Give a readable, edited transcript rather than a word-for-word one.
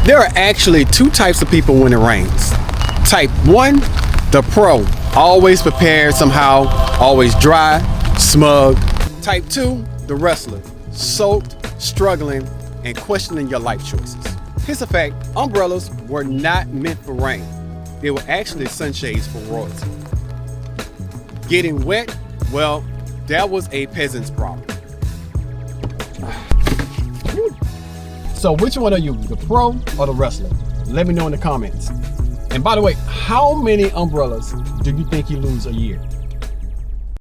There are actually two types of people when it rains. Type 1, the pro, always prepared somehow, always dry, smug. Type 2, the wrestler, soaked, struggling, and questioning your life choices. Here's a fact, umbrellas were not meant for rain. They were actually sunshades for royalty. Getting wet, well, that was a peasant's problem. So which one are you, the pro or the wrestler? Let me know in the comments. And by the way, how many umbrellas do you think you lose a year?